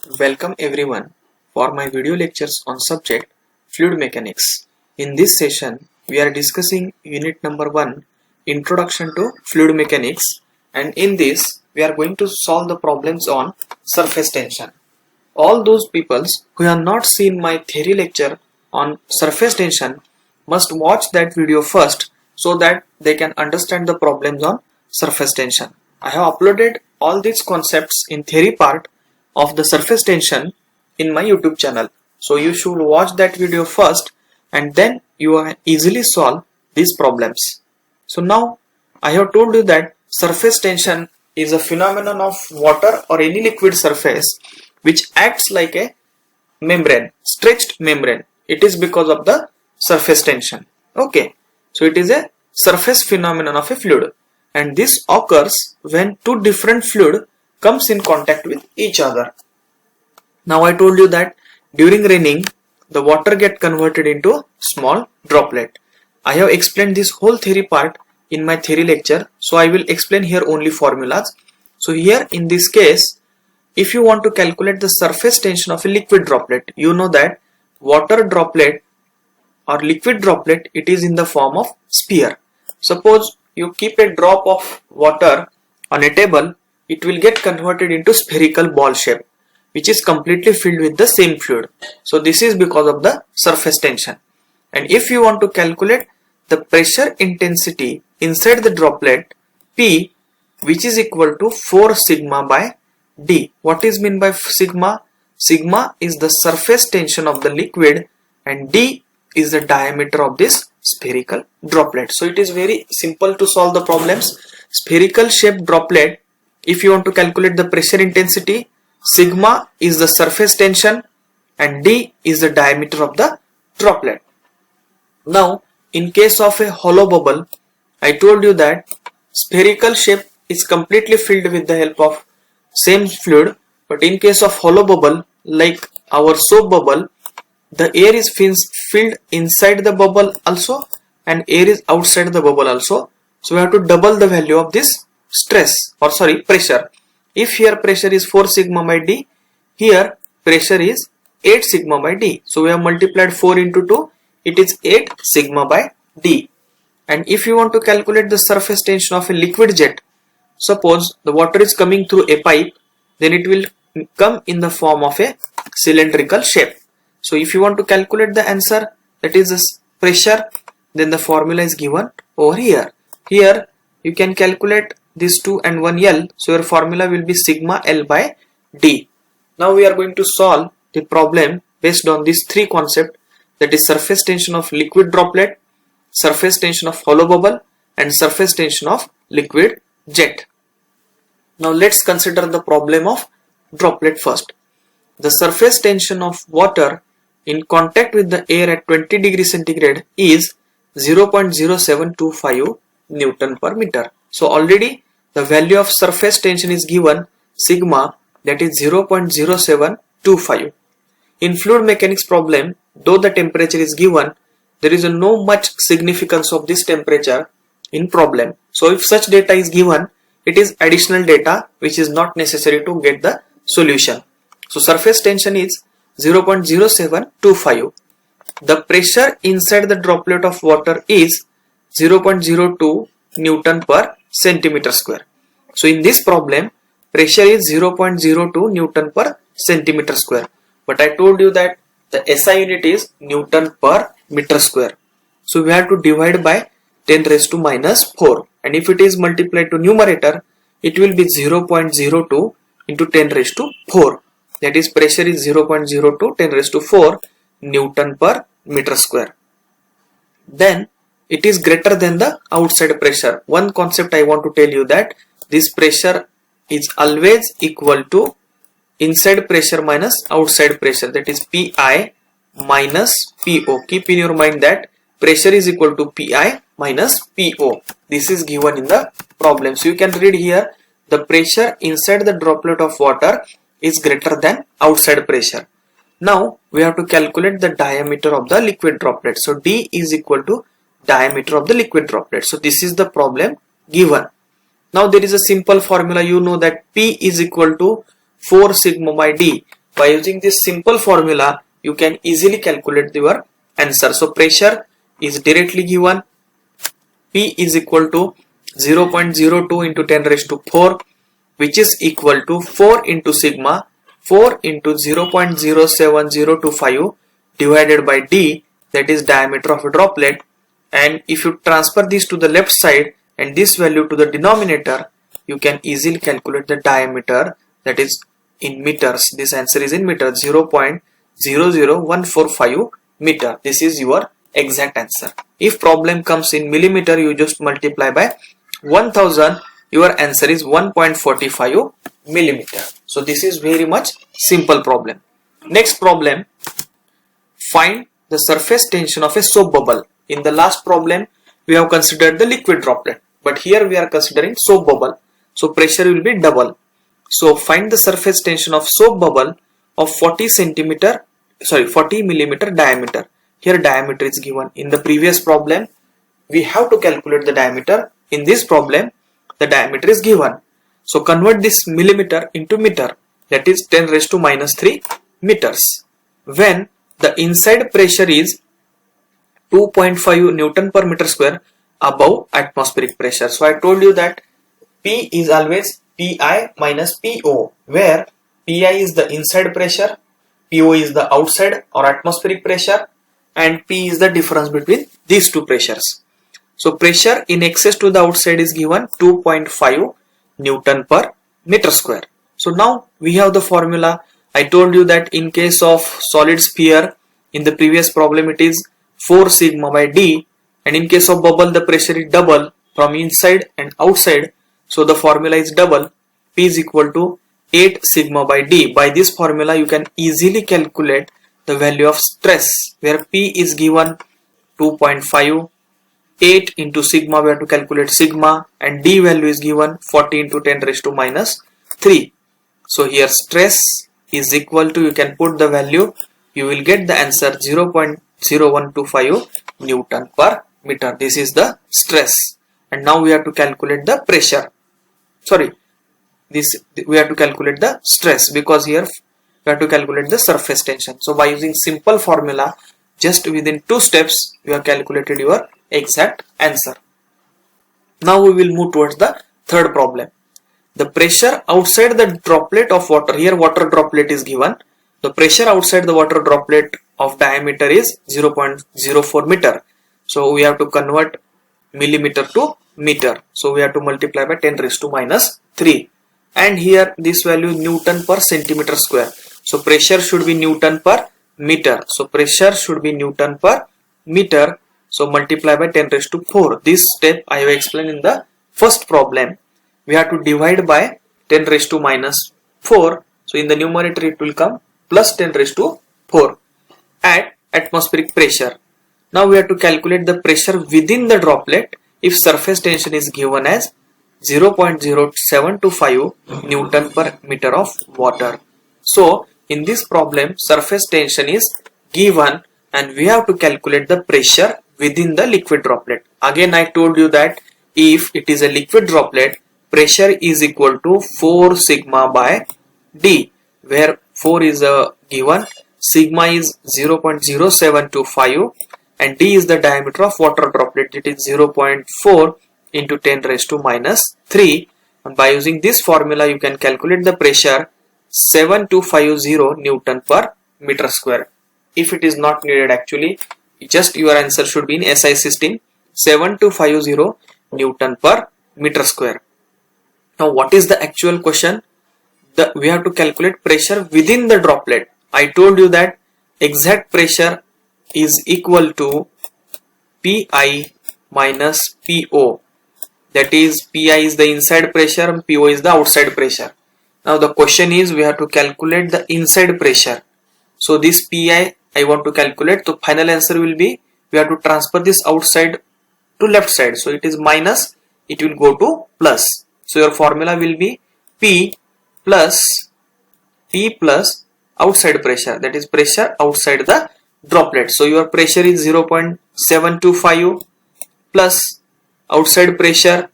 Welcome everyone for my video lectures on subject Fluid Mechanics. In this session, we are discussing unit number 1, Introduction to Fluid Mechanics, and in this, we are going to solve the problems on surface tension. All those peoples who have not seen my theory lecture on surface tension must watch that video first so that they can understand the problems on surface tension. I have uploaded all these concepts in theory part of the surface tension in my YouTube channel. So you should watch that video first and then you will easily solve these problems. So now I have told you that surface tension is a phenomenon of water or any liquid surface which acts like a membrane, stretched membrane. It is because of the surface tension. Okay, so it is a surface phenomenon of a fluid, and this occurs when two different fluid comes in contact with each other. Now I told you that during raining the water get converted into small droplet. I have explained this whole theory part in my theory lecture, so I will explain here only formulas. So here in this case, if you want to calculate the surface tension of a liquid droplet, you know that water droplet or liquid droplet, it is in the form of sphere. Suppose you keep a drop of water on a table, it will get converted into spherical ball shape, which is completely filled with the same fluid. So this is because of the surface tension. And if you want to calculate the pressure intensity inside the droplet P, which is equal to 4 sigma by D. What is meant by sigma? Sigma is the surface tension of the liquid and D is the diameter of this spherical droplet. So it is very simple to solve the problems. Spherical shaped droplet, if you want to calculate the pressure intensity, sigma is the surface tension and D is the diameter of the droplet. Now in case of a hollow bubble, I told you that spherical shape is completely filled with the help of same fluid, but in case of hollow bubble like our soap bubble, the air is filled inside the bubble also and air is outside the bubble also. So we have to double the value of this pressure. If here pressure is 4 sigma by D, here pressure is 8 sigma by D. So we have multiplied 4 into 2, it is 8 sigma by D. And if you want to calculate the surface tension of a liquid jet, suppose the water is coming through a pipe, then it will come in the form of a cylindrical shape. So if you want to calculate the answer, that is the pressure, then the formula is given over here. Here you can calculate this 2 and 1 L, so your formula will be sigma L by D. Now we are going to solve the problem based on these three concepts, that is surface tension of liquid droplet, surface tension of hollow bubble and surface tension of liquid jet. Now let's consider the problem of droplet first. The surface tension of water in contact with the air at 20 degrees centigrade is 0.0725 Newton per meter. So already the value of surface tension is given, sigma, that is 0.0725. In fluid mechanics problem, though the temperature is given, there is no much significance of this temperature in problem. So if such data is given, it is additional data which is not necessary to get the solution. So surface tension is 0.0725. The pressure inside the droplet of water is 0.02 Newton per centimeter square. So in this problem, pressure is 0.02 Newton per centimeter square. But I told you that the SI unit is Newton per meter square. So we have to divide by 10 raised to minus 4. And if it is multiplied to numerator, it will be 0.02 into 10 raised to 4. That is pressure is 0.02 10 raised to 4 Newton per meter square. Then it is greater than the outside pressure. One concept I want to tell you that this pressure is always equal to inside pressure minus outside pressure, that is Pi minus Po. Keep in your mind that pressure is equal to Pi minus Po. This is given in the problem. So you can read here, the pressure inside the droplet of water is greater than outside pressure. Now we have to calculate the diameter of the liquid droplet. So D is equal to diameter of the liquid droplet. So this is the problem given. Now there is a simple formula, you know that P is equal to 4 sigma by D. by using this simple formula you can easily calculate your answer. So pressure is directly given. P is equal to 0.02 into 10 raised to 4, which is equal to 4 into sigma 4 into 0.07025 divided by d, that is diameter of a droplet. And if you transfer this to the left side and this value to the denominator, you can easily calculate the diameter, that is in meters. This answer is in meters, 0.00145 meter. This is your exact answer. If problem comes in millimeter, you just multiply by 1000. Your answer is 1.45 millimeter. So this is very much simple problem. Next problem, find the surface tension of a soap bubble. In the last problem we have considered the liquid droplet, but here we are considering soap bubble. So pressure will be double. So find the surface tension of soap bubble of 40 millimeter diameter. Here diameter is given. In the previous problem we have to calculate the diameter. In this problem the diameter is given. So convert this millimeter into meter, that is 10 raised to minus 3 meters. When the inside pressure is 2.5 Newton per meter square above atmospheric pressure. So I told you that P is always Pi minus Po, where Pi is the inside pressure, Po is the outside or atmospheric pressure, and P is the difference between these two pressures. So pressure in excess to the outside is given 2.5 Newton per meter square. So now we have the formula. I told you that in case of solid sphere, in the previous problem it is 4 sigma by d, and in case of bubble the pressure is double from inside and outside. So the formula is double. P is equal to 8 sigma by d. By this formula you can easily calculate the value of stress, where P is given 2.5, 8 into sigma we have to calculate sigma, and d value is given 40 into 10 raised to minus 3. So here stress is equal to, you can put the value, you will get the answer 0.0125 Newton per meter. This is the stress. And now we have to calculate the pressure. We have to calculate the stress, because here we have to calculate the surface tension. So by using simple formula, just within 2 steps you have calculated your exact answer. Now we will move towards the third problem. The pressure outside the droplet of water, here water droplet is given. The pressure outside the water droplet of diameter is 0.04 meter. So we have to convert millimeter to meter. So we have to multiply by 10 raised to minus 3. And here this value is Newton per centimeter square. So pressure should be Newton per meter. So pressure should be Newton per meter. So multiply by 10 raised to 4. This step I have explained in the first problem. We have to divide by 10 raised to minus 4. So in the numerator it will come plus 10 raised to 4 at atmospheric pressure. Now we have to calculate the pressure within the droplet if surface tension is given as 0.0725 Newton per meter of water. So in this problem surface tension is given and we have to calculate the pressure within the liquid droplet. Again I told you that if it is a liquid droplet, pressure is equal to 4 sigma by d, where 4 is given, sigma is 0.0725 and d is the diameter of water droplet, it is 0.4 into 10 raised to minus 3. And by using this formula you can calculate the pressure 7250 Newton per meter square. If it is not needed, actually just your answer should be in SI system, 7250 Newton per meter square. Now what is the actual question? We have to calculate pressure within the droplet. I told you that exact pressure is equal to Pi minus Po. That is, Pi is the inside pressure and Po is the outside pressure. Now the question is we have to calculate the inside pressure. So this Pi I want to calculate. So final answer will be, we have to transfer this outside to left side. So it is minus, it will go to plus. So your formula will be P plus outside pressure, that is pressure outside the droplet. So your pressure is 0.725 plus outside pressure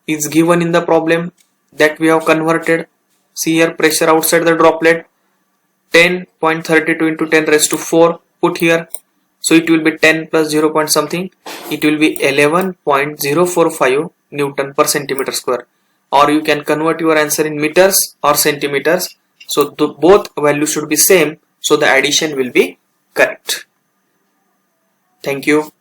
is given in the problem that we have converted. See here, pressure outside the droplet 10.32 into 10 raised to 4 put here. So it will be 10 plus 0 point something. It will be 11.045 Newton per centimeter square. Or you can convert your answer in meters or centimeters. So both values should be same. So the addition will be correct. Thank you.